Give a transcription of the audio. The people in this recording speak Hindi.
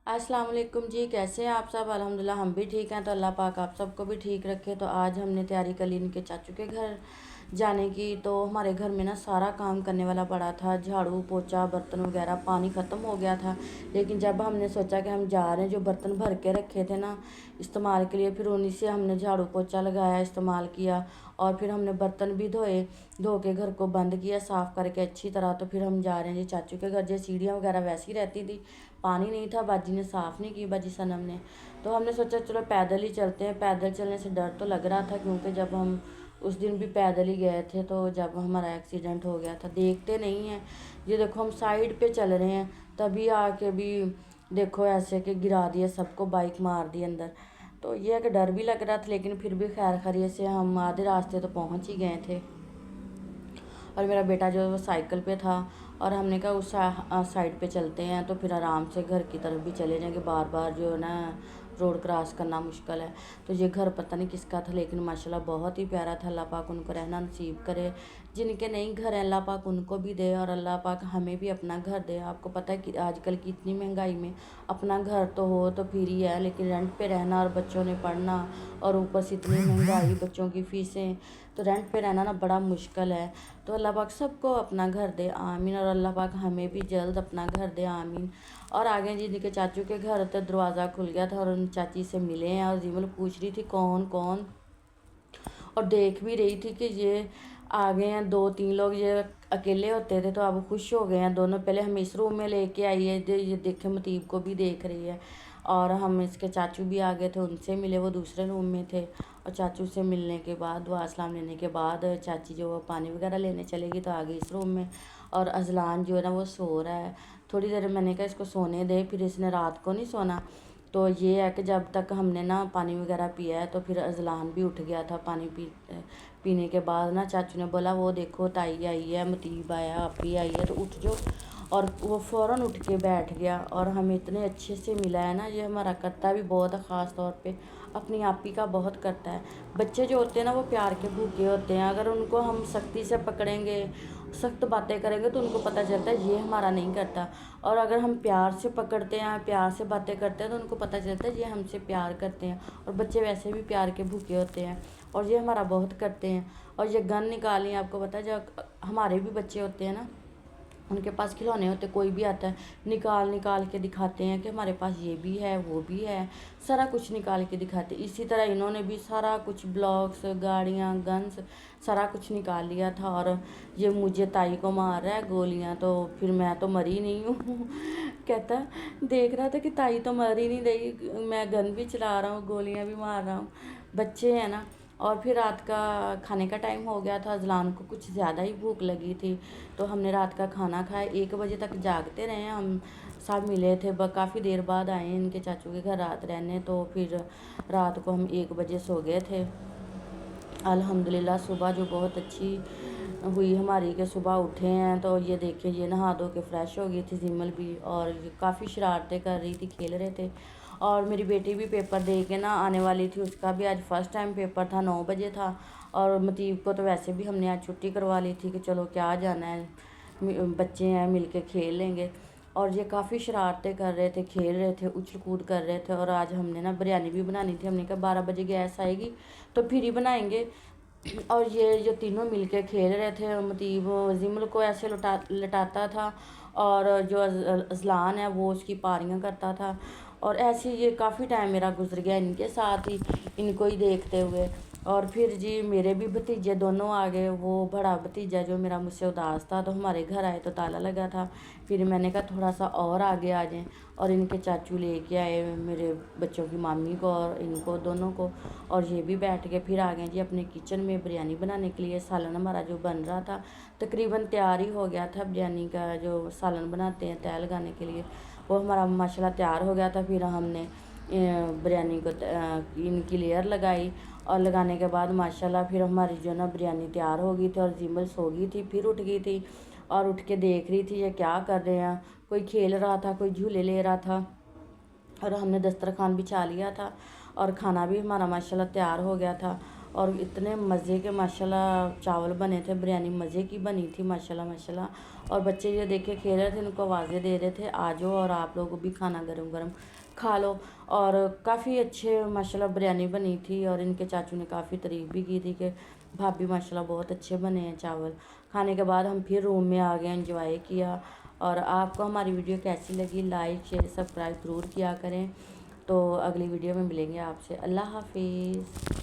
अस्सलाम वालेकुम जी। कैसे हैं आप सब? अल्हम्दुलिल्लाह हम भी ठीक हैं। तो अल्लाह पाक आप सबको भी ठीक रखे। तो आज हमने तैयारी कर ली इनके चाचू के घर जाने की। तो हमारे घर में ना सारा काम करने वाला पड़ा था, झाड़ू पोछा बर्तन वगैरह। पानी ख़त्म हो गया था, लेकिन जब हमने सोचा कि हम जा रहे हैं, जो बर्तन भर के रखे थे ना इस्तेमाल के लिए, फिर उन्हीं से हमने झाड़ू पोछा लगाया, इस्तेमाल किया। और फिर हमने बर्तन भी धोए, धो के घर को बंद किया साफ़ करके अच्छी तरह। तो फिर हम जा रहे हैं जी चाचू के घर। जो सीढ़ियाँ वगैरह वैसी रहती थी, पानी नहीं था, बाजी ने साफ़ नहीं की, बाजी सनम ने। तो हमने सोचा चलो पैदल ही चलते हैं। पैदल चलने से डर तो लग रहा था, क्योंकि जब हम उस दिन भी पैदल ही गए थे, तो जब हमारा एक्सीडेंट हो गया था। देखते नहीं हैं, ये देखो हम साइड पे चल रहे हैं, तभी आके भी देखो ऐसे कि गिरा दिया सबको, बाइक मार दी अंदर। तो ये है कि डर भी लग रहा था, लेकिन फिर भी खैर खैरियत से हम आधे रास्ते तो पहुंच ही गए थे। और मेरा बेटा जो वो साइकिल पे था, और हमने कहा उस साइड पे चलते हैं, तो फिर आराम से घर की तरफ भी चले जाएंगे। बार बार जो है ना रोड क्रॉस करना मुश्किल है। तो ये घर पता नहीं किसका था, लेकिन माशाल्लाह बहुत ही प्यारा था। अल्लाह पाक उनको रहना नसीब करे। जिनके नहीं घर है अल्लाह पाक उनको भी दे, और अल्लाह पाक हमें भी अपना घर दे। आपको पता है कि आजकल की इतनी महंगाई में अपना घर तो हो तो फिर ही है, लेकिन रेंट पे रहना और बच्चों ने पढ़ना, और ऊपर से इतनी महंगाई, बच्चों की फ़ीसें, तो रेंट पे रहना ना बड़ा मुश्किल है। तो अल्लाह पाक सबको अपना घर दे, आमीन। और अल्लाह पाक हमें भी जल्द अपना घर दे, आमीन। और आगे जी इनके चाचू के घर तो दरवाज़ा खुल गया था, और उन चाची से मिले हैं, और जीवल पूछ रही थी कौन कौन, और देख भी रही थी कि ये आ गए हैं। दो तीन लोग ये अकेले होते थे, तो अब खुश हो गए हैं दोनों। पहले हम इस रूम में लेके आई है, ये देखे मतीब को भी देख रही है। और हम इसके चाचू भी आ गए थे, उनसे मिले, वो दूसरे रूम में थे। और चाचू से मिलने के बाद, दुआ सलाम लेने के बाद, चाची जो पानी वगैरह लेने चलेगी, तो आ गई इस रूम में। और अजलान जो है ना वो सो रहा है। थोड़ी देर मैंने कहा इसको सोने दे, फिर इसने रात को नहीं सोना। तो ये है कि जब तक हमने ना पानी वगैरह पिया है, तो फिर अजलान भी उठ गया था। पानी पीने के बाद ना चाचू ने बोला वो देखो ताई आई है, मतीब आया, आपी आई है, तो उठ जाओ। और वो फ़ौरन उठ के बैठ गया, और हमें इतने अच्छे से मिला है ना। ये हमारा करता भी बहुत है, ख़ास तौर पे अपनी आपी का बहुत करता है। बच्चे जो होते हैं ना वो प्यार के भूखे होते हैं। अगर उनको हम सख्ती से पकड़ेंगे, सख्त बातें करेंगे, तो उनको पता चलता है ये हमारा नहीं करता। और अगर हम प्यार से पकड़ते हैं, प्यार से बातें करते हैं, तो उनको पता चलता है ये हमसे प्यार करते हैं। और बच्चे वैसे भी प्यार के भूखे होते हैं, और ये हमारा बहुत करते हैं। और ये गन निकाली, आपको पता है जब हमारे भी बच्चे होते हैं ना, उनके पास खिलौने होते, कोई भी आता है निकाल निकाल के दिखाते हैं कि हमारे पास ये भी है वो भी है, सारा कुछ निकाल के दिखाते। इसी तरह इन्होंने भी सारा कुछ, ब्लॉक्स, गाड़ियाँ, गन्स, सारा कुछ निकाल लिया था। और ये मुझे ताई को मार रहा है गोलियाँ, तो फिर मैं तो मरी नहीं हूँ कहता देख रहा था कि ताई तो मरी नहीं रही, मैं गन भी चला रहा हूँ, गोलियाँ भी मार रहा हूँ, बच्चे हैं ना। और फिर रात का खाने का टाइम हो गया था, अजलान को कुछ ज़्यादा ही भूख लगी थी, तो हमने रात का खाना खाया। 1 बजे तक जागते रहे हम, सब मिले थे। काफ़ी देर बाद आए इनके चाचू के घर रात रहने, तो फिर रात को हम 1 बजे सो गए थे। अल्हम्दुलिल्लाह सुबह जो बहुत अच्छी हुई हमारी, कि सुबह उठे हैं तो ये देखें, ये नहा धो के फ्रेश हो गई थी जिमल भी, और ये काफ़ी शरारतें कर रही थी, खेल रहे थे। और मेरी बेटी भी पेपर दे के ना आने वाली थी, उसका भी आज फर्स्ट टाइम पेपर था, 9 बजे था। और मतीब को तो वैसे भी हमने आज छुट्टी करवा ली थी कि चलो क्या जाना है, बच्चे हैं मिल के खेल लेंगे। और ये काफ़ी शरारतें कर रहे थे, खेल रहे थे, उछल कूद कर रहे थे। और आज हमने ना बिरयानी भी बनानी थी, हमने कहा 12 बजे गैस आएगी तो फिर ही बनाएंगे। और ये जो तीनों मिलके खेल रहे थे, मतीब जिमल को ऐसे लटाता था, और जो अजलान है वो उसकी पारियां करता था। और ऐसे ये काफ़ी टाइम मेरा गुजर गया इनके साथ ही, इनको ही देखते हुए। और फिर जी मेरे भी भतीजे दोनों आ गए। वो बड़ा भतीजा जो मेरा मुझसे उदास था, तो हमारे घर आए तो ताला लगा था। फिर मैंने कहा थोड़ा सा और आगे आ जाएं, और इनके चाचू लेके आए मेरे बच्चों की मामी को और इनको दोनों को, और ये भी बैठ के फिर आ गए जी अपने किचन में बिरयानी बनाने के लिए। सालन हमारा जो बन रहा था तकरीबन तैयार ही हो गया था। बिरयानी का जो सालन बनाते हैं तय लगाने के लिए, वो हमारा माशाल्लाह तैयार हो गया था। फिर हमने बिरयानी को इनकी लेयर लगाई, और लगाने के बाद माशाल्लाह फिर हमारी जो ना बिरयानी तैयार हो गई थी। और जिमल सो गई थी, फिर उठ गई थी, और उठ के देख रही थी ये क्या कर रहे हैं, कोई खेल रहा था, कोई झूले ले रहा था। और हमने दस्तरखान बिछा लिया था, और खाना भी हमारा माशाल्लाह तैयार हो गया था। और इतने मज़े के माशाल्लाह चावल बने थे, बिरयानी मज़े की बनी थी माशाल्लाह माशाल्लाह। और बच्चे ये देखे खेल रहे थे, उनको आवाज़ें दे रहे थे आ जाओ और आप लोग भी खाना गरम गरम खा लो। और काफ़ी अच्छे माशाल्लाह बिरयानी बनी थी और इनके चाचू ने काफ़ी तारीफ़ भी की थी कि भाभी माशाल्लाह बहुत अच्छे बने हैं चावल। खाने के बाद हम फिर रूम में आ गए, एंजॉय किया। और आपको हमारी वीडियो कैसी लगी, लाइक शेयर सब्सक्राइब ज़रूर किया करें। तो अगली वीडियो में मिलेंगे आपसे। अल्लाह हाफिज़।